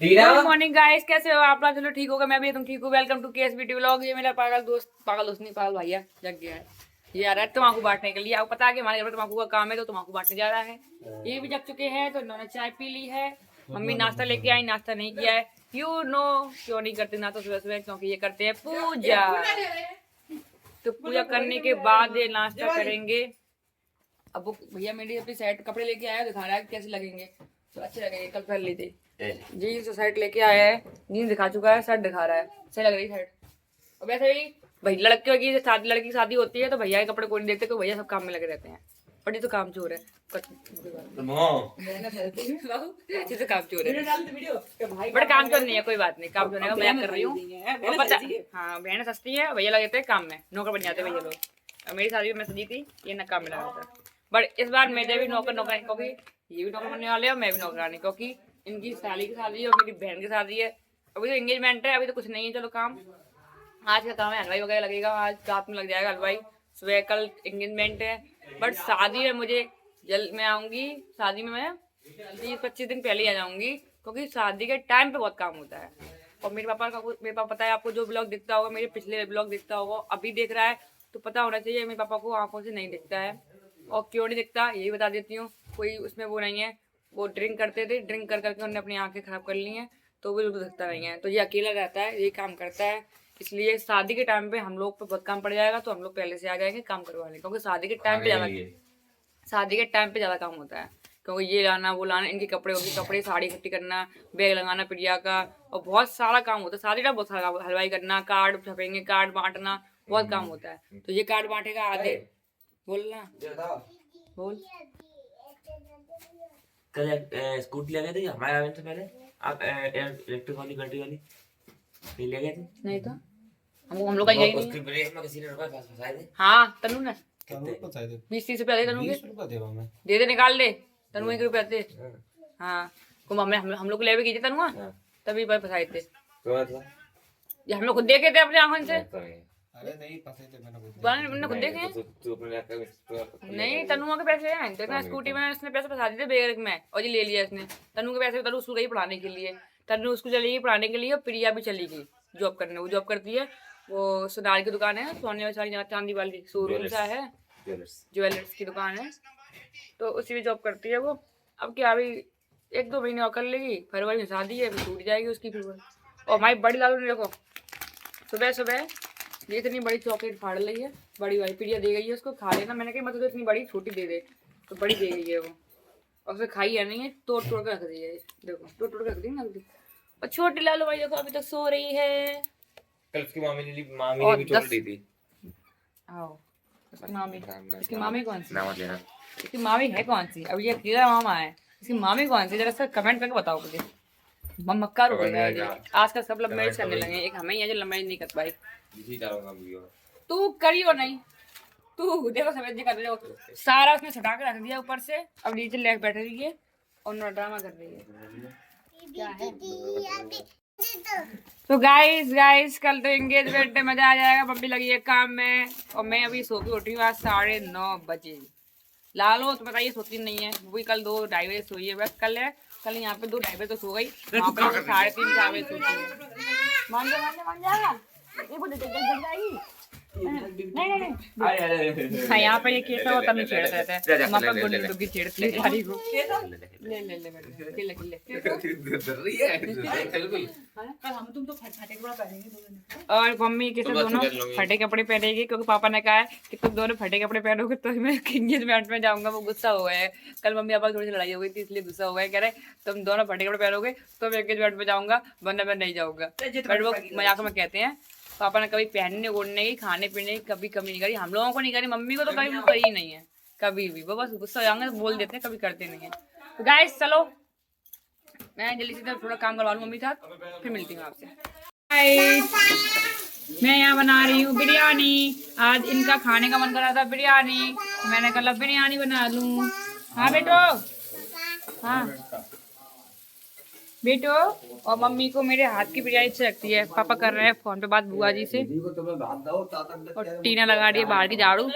Good morning guys, कैसे हो आप लोग? चलो ठीक होगा, मैं भी तुम ठीक हूँ। Welcome to KSBT vlog. ये मेरा पागल दोस्त नहीं, पागल भैया जग गया है। ये आ रहा है तम्बाकू बांटने के लिए। आपको पता है कि हमारे घर में तम्बाकू का काम है, तो तम्बाकू बांटने जा रहा है। ये भी जग चुके हैं, तो इन्होंने चाय पी ली है। मम्मी नाश्ता लेके आई, नाश्ता नहीं किया है। यू नो क्यों नहीं करते नाश्ता सुबह सुबह? क्योंकि ये करते हैं पूजा। तो पूजा करने के बाद ये नाश्ता करेंगे। अब वो भैया मेरी अपनी सेट कपड़े लेके आया, दिखा रहा है कैसे लगेंगे। तो अच्छे लगेंगे, कल पहन ली थी। जीन्स शर्ट लेके आया है, जीन्स दिखा चुका है, शर्ट दिखा रहा है, सही लग रही शर्ट। और वैसे भी भाई लड़कियों की शादी, लड़की की शादी होती है तो भैया के कपड़े कोई नहीं देखते, तो भैया सब काम में लगे रहते हैं। और ये तो काम चोर है, ये तो काम चोर है। बट काम चोर नहीं है, कोई बात नहीं, काम चोर है, मजाक कर रही हूँ। पता हाँ, बहनें सस्ती है, भैया लगे थे काम में, नौकर बन जाते भैया लोग। और मेरी शादी में मैं सजी थी, ये ना काम में लगा था। बट इस बार मेरे भी नौकर, क्योंकि ये भी नौकर बनने वाले हैं और मैं भी नौकरानी, क्योंकि इनकी साली की शादी है और मेरी बहन की शादी है। अभी तो एंगेजमेंट है, अभी तो कुछ नहीं है। चलो काम आज का काम है, हलवाई वगैरह लगेगा, आज रात में लग जाएगा हलवाई। सुबह कल एंगेजमेंट है। बट शादी में मुझे जल्द मैं आऊँगी, शादी में मैं 20-25 दिन पहले ही आ जाऊँगी, क्योंकि शादी के टाइम पे बहुत काम होता है। और मेरे पापा पता है आपको, जो ब्लॉग दिखता होगा, मेरे पिछले ब्लॉग दिखता होगा, अभी देख रहा है तो पता होना चाहिए मेरे पापा को आंखों से नहीं दिखता है। और क्यों नहीं दिखता यही बता देती हूँ, कोई उसमें वो नहीं है। वो ड्रिंक करते थे, ड्रिंक कर करके उन्होंने अपनी आंखें खराब कर ली हैं, तो वो बिल्कुल दिखता नहीं है। तो ये अकेला रहता है, यही काम करता है। इसलिए शादी के टाइम पे हम लोग पे बहुत काम पड़ जाएगा, तो हम लोग पहले से आ जाएंगे काम करवाने, क्योंकि शादी के टाइम पे ज़्यादा काम होता है। क्योंकि ये लाना वो लाना, इनके कपड़े साड़ी इकट्ठी करना, बैग लगाना प्रिया का, और बहुत सारा काम होता है शादी का। बहुत सारा हलवाई करना, कार्ड छपेंगे, कार्ड बांटना, बहुत काम होता है। तो ये कार्ड बांटेगा आधे। बोलना बोल। कल स्कूटी ले गए थे हमारे आने से पहले, आप इलेक्ट्रिक वाली बैटरी वाली ले गए थे? नहीं तो हम लोग का यही नहीं उसकी ब्रेक में किसी ने रुपए फंसाए थे। हाँ तनु ने 20-30 रुपया दे, तनु के 20 रुपया देवा मैं दे निकाल दे। तनु 1 रुपया दे। हाँ हम लोग को ले भी की थी तनु, तभी पर फंसाए थे। ये हम लोग खुद देखे थे अपने आंखों से। अरे नहीं फंसे थे, मैंने खुद देखे हैं। नहीं, तनुआ के पैसे हैं, देखना स्कूटी में उसने पैसे फंसा दिए थे बैग में, और ये ले लिया इसने। तनु के पैसे, तनु उसको गई पढ़ाने के लिए, तनु उसको चली गई पढ़ाने के लिए, और प्रिया भी चली गई जॉब करने। वो जॉब करती है, वो सोनार की दुकान है, सोने वाली चांदी वाली शोरूम सा है, ज्वेलर्स की दुकान है, तो उसी में जॉब करती है वो। अब क्या, अभी 1-2 महीने और कर लेगी, फरवरी में शादी है, फिर छूट जाएगी उसकी फिर। और हमारी बड़ी लालू ने देखो सुबह सुबह ये इतनी बड़ी चॉकलेट फाड़ ली है, बड़ी वाली प्रिया दे गई है उसको, खा लेना। मैंने कहा मतलब तो इतनी बड़ी, छोटी दे दे, तो बड़ी दे गई है वो, और उसने खाई है नहीं है, तोड़ तोड़ के रख दी है। देखो तोड़ तोड़ के रख दी ना। और छोटी लालू भाई देखो अभी तक सो रही है। कल उसकी मामी ने भी चॉकलेट दी थी। आओ, इसकी मामी कौन सी? नाम लेना। इसकी मामी है कौन सी? अब ये अकेला मामा है, इसकी मामी कौन सी? जरा सा कमेंट करके बताओ मुझे। मक्का रुकेगा आजकल सब लव मैरिज करने लगे, एक हमें ही है जो लव मैरिज नहीं कर पाई। तू करियो नहीं, तू देखो सफेद जी कर रहे हो सारा, उसने छुटा के रख दिया ऊपर से। अब नीचे लेके बैठ रही है और ड्रामा कर रही है, क्या है? तो गाइस कल तो एंगेजमेंट में मजा आ जाएगा। मम्मी लगी है काम में, और मैं अभी सो के उठी हूँ आज 9:30 बजे। लालो तो बताइए सोती नहीं है, वो भी कल 2-2:30 बजे सोई है बस। कल यहाँ पे 2-2:30 बजे तो सो गई, वहाँ पे 3:30-4 बजे सोती है। मान जा ये बोले जग जाएगी। नहीं हाँ, यहाँ पे ये खेलता हो तब नहीं छेड़ रहता है, वहाँ पर गोली डुगी छेड़ती है गाड़ी को। और मम्मी के साथ दोनों फटे कपड़े पहनेगी, क्योंकि पापा ने कहा है कि तुम दोनों फटे कपड़े पहनोगे तो मैं एंगेजमेंट में जाऊंगा। वो गुस्सा हुआ है, कल मम्मी पापा थोड़ी सी लड़ाई हो गई थी, इसलिए गुस्सा हुआ है, कह रहे तुम दोनों फटे कपड़े पहनोगे तो मैं एंगेजमेंट में जाऊंगा, वरना मैं नहीं जाऊंगा। बट वो मजाक में कहते हैं। पापा ने कभी पहनने ओढ़ने की, खाने पीने की कभी कमी नहीं करी, हम लोगों को नहीं करी, मम्मी को तो कभी भी करी ही नहीं है कभी भी। वो बस गुस्सा हो जाएंगे तो बोल देते हैं, कभी करते नहीं है। तो गाइस चलो मैं जल्दी से थोड़ा काम करवा लूँ मम्मी के साथ, फिर मिलती हूँ आपसे। मैं यहाँ बना रही हूँ बिरयानी। आज इनका खाने का मन कर रहा था बिरयानी, तो मैंने कहा बिरयानी बना लूँ। हाँ बेटो, हाँ बेटो। और मम्मी को मेरे हाथ की बिरयानी अच्छी लगती है। पापा कर रहे हैं फोन पे बात बुआ जी से, और टीना लगा रही है बाहर की झाड़ू।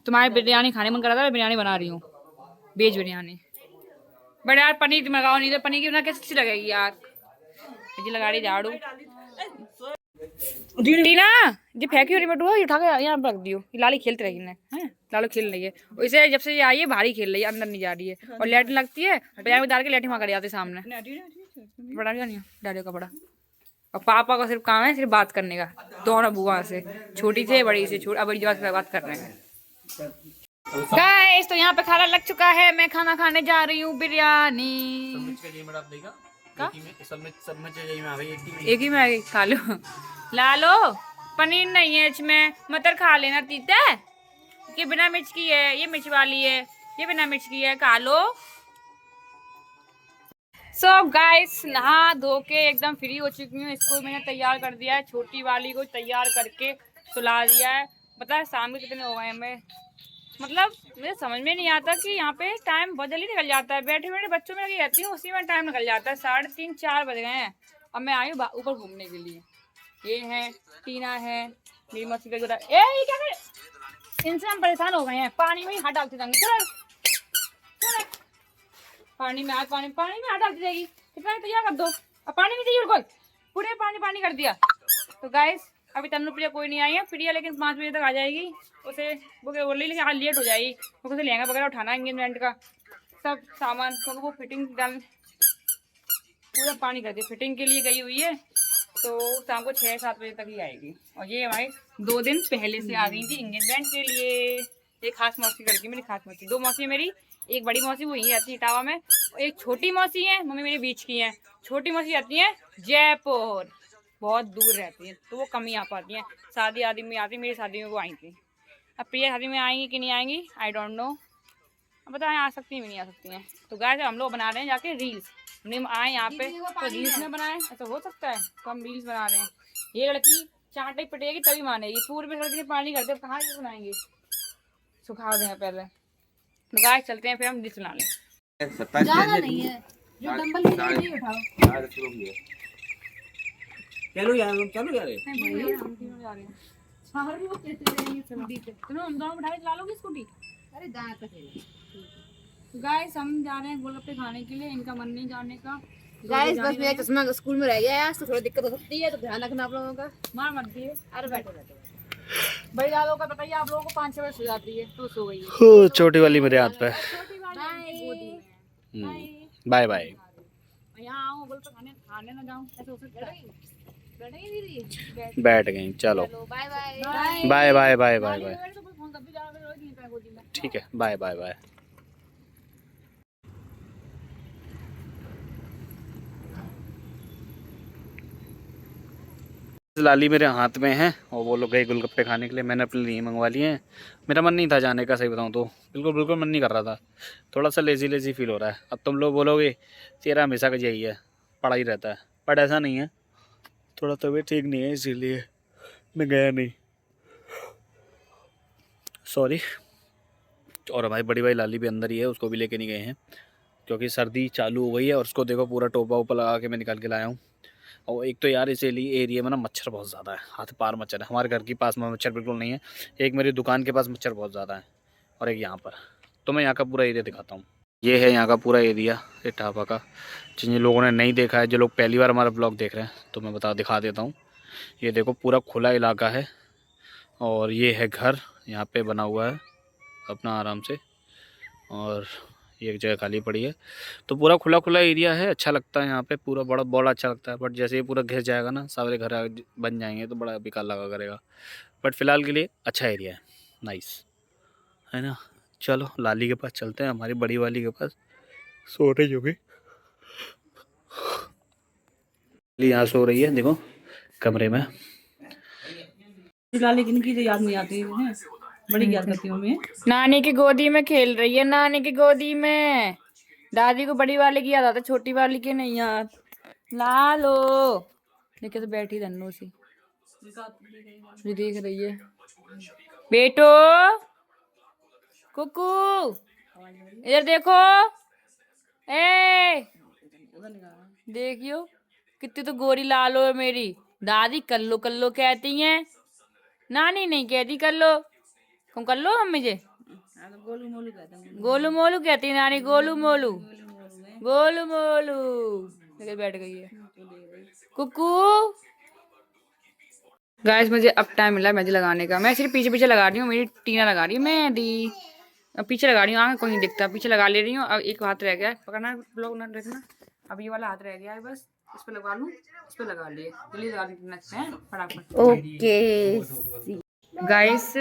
तुम्हारे बिरयानी खाने मन कर रहा था, मैं बिरयानी बना रही हूँ, वेज बिरयानी। बट यार पनीर तुम लगाओ, नहीं तो पनीर की बना कैसे अच्छी लगेगी यार। जी लगा रही झाड़ू। टीना जी फेंकी रही बटुआ, उठा के यहाँ रख दियो। लाली खेलते रही है, लालू खेल रही है। इसे जब से ये आई है भारी खेल रही है, अंदर नहीं जा रही है। और लेट लगती है, बाजार में डाल के लेट वहाँ कर जाते सामने। बड़ा नहीं डालियो कपड़ा। और पापा का सिर्फ काम है सिर्फ बात करने का, दोनों बुआ से, छोटी से बड़ी से, बड़ी बात कर रहे हैं। गाइस तो यहाँ पे खाना लग चुका है, मैं खाना खाने जा रही हूँ बिरयानी। एक ही में आ गई, खा लो ला लो। पनीर नहीं है इसमें, मटर खा लेना तीता है कि बिना मिर्च की है, ये मिर्च वाली है, ये बिना मिर्च की है, खा लो। सो गाइस नहा धो के एकदम फ्री हो चुकी हूँ। इसको मैंने तैयार कर दिया है, छोटी वाली को तैयार करके सुला दिया है। पता है शाम के कितने हो गए हमें, मतलब मुझे समझ में नहीं आता कि यहाँ पे टाइम बहुत जल्दी निकल जाता है। बैठे बैठे बच्चों में लगी रहती हूँ, उसी में टाइम निकल जाता है। 3:30 4 बज गए हैं। अब मैं आई हूँ ऊपर घूमने के लिए। ये है टीना है मेरी मौसी का गुदा। ए ये क्या करे, इनसे हम परेशान हो गए हैं। पानी में ही हाथ डालते जाएंगे, चल पानी में हाथ, पानी में हाथ डालती जाएगी। कितना तैयार कर दो, अब पानी नहीं चाहिए बिल्कुल, पूरे पानी कर दिया। तो गाइस अभी तन्नू प्रिया कोई नहीं आई है, प्रिया लेकिन 5 बजे तक आ जाएगी। उसे वो बोल रही लेकिन आज लेट हो जाएगी क्योंकि उसे लहंगा वगैरह उठाना है, एंगेजमेंट का सब सामान, क्योंकि वो फिटिंग डाल पूरा पानी कर दिया, फिटिंग के लिए गई हुई है। तो शाम को 6-7 बजे तक ही आएगी। और ये हमारी 2 दिन पहले से आ गई थी एंगेजमेंट के लिए। एक खास मौसी करके, मेरी खास मौसी, 2 मौसी मेरी, एक बड़ी मौसी वो यहीं रहती है इटावा में, और एक छोटी मौसी है, मम्मी मेरी बीच की है। छोटी मौसी रहती है जयपुर, बहुत दूर रहती है, तो वो कम ही आ पाती हैं। शादी आदि में आती, मेरी शादी में वो आई थी। अब प्रिया शादी में आएंगी कि नहीं आएंगी आई डोंट नो, अब बताएं आ सकती हैं भी नहीं आ सकती हैं। तो गाइस हम लोग बना रहे हैं जाके रील्स, हम आए यहाँ पे तो रील्स में बनाए, ऐसा हो सकता है, तो हम रील्स बना रहे हैं। ये लड़की चाटे पिटेगी तभी मानेगी, पूरे में लड़की पानी करते कहाँ से बनाएंगे, सुखा दें पहले। तो गाइस चलते हैं फिर हम रील्स बना लें। ज्यादा नहीं है, जो डंबल नहीं उठाओ। चलो यार बाहर भी वो कहते रहेंगे स्कूटी से। तुम हम दोनों बैठा के चला लोगे स्कूटी। अरे दांत तक है। गाइस हम जा रहे हैं गोलगप्पे खाने के लिए, इनका मन नहीं जाने का। गाइस बस मेरा चश्मा स्कूल में रह गया है आज, तो थोड़ी दिक्कत हो सकती है, तो ध्यान रखना आप लोगों का। मार मत दिए। अरे बैठो बैठो। बड़ी दादों का बताइए, आप लोगों को 5-6 बजे सो जाती है तो सो गई है। हो छोटी वाली मेरे हाथ पे। छोटी वाली गोदी में। Bye bye. यहाँ आओ गोलगप्पे खाने ना जाऊँ, ऐसे हो सकता है। बैठेगी दीदी? बैठ गई, चलो bye bye. Bye bye bye bye bye. Phone तब भी जा रहा है गोदी में। ठीक है, बाय बाय बाय। लाली मेरे हाथ में है और वो लोग गए गोलगप्पे खाने के लिए, मैंने अपने लिए मंगवा लिए हैं। मेरा मन नहीं था जाने का, सही बताऊं तो बिल्कुल मन नहीं कर रहा था, थोड़ा सा लेजी फील हो रहा है। अब तुम लोग बोलोगे तेरा हमेशा का यही है, पड़ा ही रहता है, बट ऐसा नहीं है, थोड़ा तबीयत ठीक नहीं है इसीलिए मैं गया नहीं, सॉरी। और हमारी बड़ी भाई लाली भी अंदर ही है, उसको भी लेके नहीं गए हैं क्योंकि सर्दी चालू हो गई है। और उसको देखो पूरा टोपा वोपा लगा के मैं निकाल के लाया हूँ। और एक तो यार इस एरिया में ना मच्छर बहुत ज़्यादा है, हाथ पार मच्छर है। हमारे घर के पास में मच्छर बिल्कुल नहीं है, एक मेरी दुकान के पास मच्छर बहुत ज़्यादा है और एक यहाँ पर। तो मैं यहाँ का पूरा एरिया दिखाता हूँ। ये है यहाँ का पूरा एरिया इटावा का, जिन लोगों ने नहीं देखा है, जो लोग पहली बार हमारा ब्लॉग देख रहे हैं, तो मैं दिखा देता हूँ। ये देखो पूरा खुला इलाका है और ये है घर यहाँ पे बना हुआ है अपना आराम से, और ये एक जगह खाली पड़ी है। तो पूरा खुला एरिया है, अच्छा लगता है यहाँ पे, पूरा बड़ा अच्छा लगता है। बट जैसे ये पूरा घिर जाएगा ना, सारे घर बन जाएंगे तो बड़ा बेकार लगा करेगा। बट फिलहाल के लिए अच्छा एरिया है, नाइस है ना। चलो लाली के पास चलते हैं, हमारी बड़ी वाली के पास, सो रही होगी यहाँ, सो रही है देखो कमरे में। लाली किनकी तो याद नहीं आती है, बड़ी याद करती हूँ मैं। नानी की गोदी में खेल रही है, नानी की गोदी में। दादी को बड़ी वाली की याद आता, छोटी वाली की नहीं याद। लालो लेके तो बैठी धन्नू सी देख रही है। बेटो कुकू इधर देखो, ए देखियो कितनी तो गोरी लालो है मेरी। दादी कल्लो कल्लो कहती हैं, नानी नहीं कहती कल्लो। तुम कल्लो हम मुझे गोलू मोलू कहती है नानी, गोलू मोलू गोलू मोलू। लेकर बैठ गई है कुकू। गाइस मुझे अब टाइम मिला मेहंदी लगाने का। मैं सिर्फ पीछे पीछे लगा रही हूँ, मेरी टीना लगा रही है मेहंदी। अब पीछे लगा रही हूँ, आगे कोई नहीं दिखता, पीछे लगा ले रही हूँ। अब एक हाथ रह गया है पकड़ना, ब्लॉग ना देखना। अब ये वाला हाथ रह गया है, बस इस पे लगा लूँ, इस पे लगा लिए जल्दी लगा सकते हैं फटाफट। ओके गाइस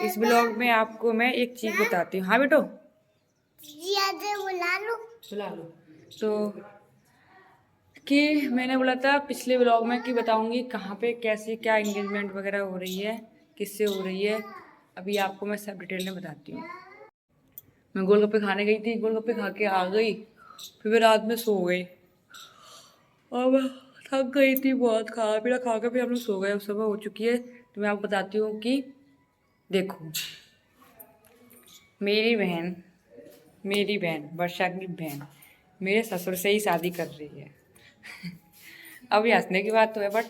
इस ब्लॉग में आपको मैं एक चीज बताती हूँ। हाँ बेटो बुला लो। तो कि मैंने बोला था पिछले व्लॉग में कि बताऊंगी कहाँ पे कैसे क्या एंगेजमेंट वगैरह हो रही है, किससे हो रही है। अभी आपको मैं सब डिटेल में बताती हूँ। मैं गोलगप्पे खाने गई थी, गोलगप्पे खा के आ गई, फिर मैं रात में सो गई और मैं थक गई थी बहुत, खा पीना खा कर फिर हम लोग सो गए। अब सुबह हो चुकी है। तो मैं आपको बताती हूँ कि देखो मेरी बहन वर्षा की बहन मेरे ससुर से ही शादी कर रही है। अब ये हंसने की बात तो है, बट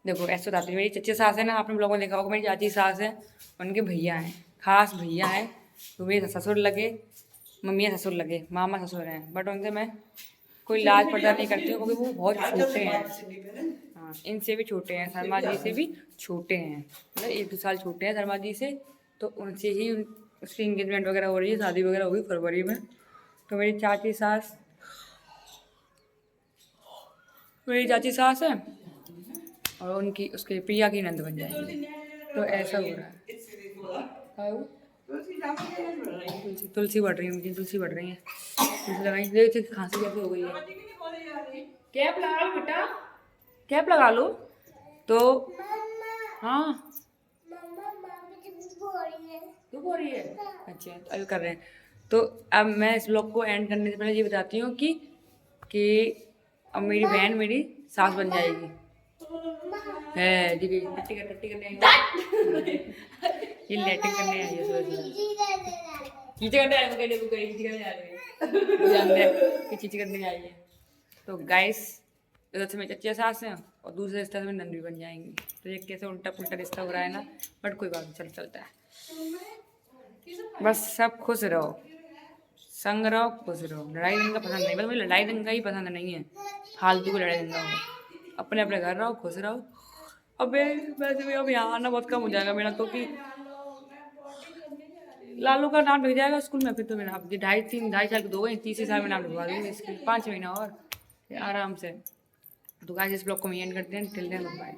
देखो ऐसे बताती हूँ। मेरी चच्ची सास है ना, आपने लोगों ने देखा होगा, मेरी चाची सास है, उनके भैया हैं, खास भैया हैं। तो मेरे ससुर लगे, मम्मी ससुर लगे, मामा ससुर हैं, बट उनसे मैं कोई लाज पर्दा नहीं करती हूँ क्योंकि वो बहुत छोटे हैं। हाँ इनसे भी छोटे हैं, शर्मा जी से भी छोटे हैं, मतलब 1-2 साल छोटे हैं शर्मा जी से। तो उनसे ही उसकी इंगेजमेंट वगैरह हो रही है, शादी वगैरह होगी फरवरी में। तो मेरी चाची सास है और उनकी उसके प्रिया की नंद बन जाएगी। तो ऐसा हो रहा है। तुलसी बढ़ रही है, मुझे तुलसी बढ़ रही है, तुलसी लगाई। देखिए खांसी कैसे हो गई है। कैप लगा लो बेटा, कैप लगा लो। तो हाँ धूप हो रही है, अच्छा तो अभी कर रहे हैं। तो अब मैं इस ब्लॉग को एंड करने से पहले ये बताती हूँ कि अब मेरी बहन मेरी सास बन जाएगी। है दीदी टट्टी करने आई है। ये लेटिंग करने आई है सुबह चीज़ करने आई है, चीज़ करने आई है, जानते हैं कि चीज़ करने आई है। तो गाइस इधर से मेरी चच्ची सास हैं और दूसरे रिश्ते से मेरी नंद भी बन जाएंगी। तो ये कैसे उल्टा पुल्टा रिश्ता हो रहा है ना, बट कोई बात नहीं, चलता है। बस सब खुश रहो, संग रहो, खुश रहो। लड़ाई दंगा पसंद नहीं, बस मुझे लड़ाई दंगा ही पसंद नहीं है, फालतू को लड़ाई दंगा हो। अपने अपने घर रहो, खुश रहो। अब वैसे भी अब यहाँ आना बहुत कम हो जाएगा मेरा, क्योंकि लालू का नाम लिख जाएगा स्कूल में। फिर तो मेरा 2.5 साल के 2 गए, 3 साल में नाम लिखवा दूँगी इसके, 5 महीना और आराम से। तो गाइस इस ब्लॉग को मैं एंड करते हैं, टिल देन बाय।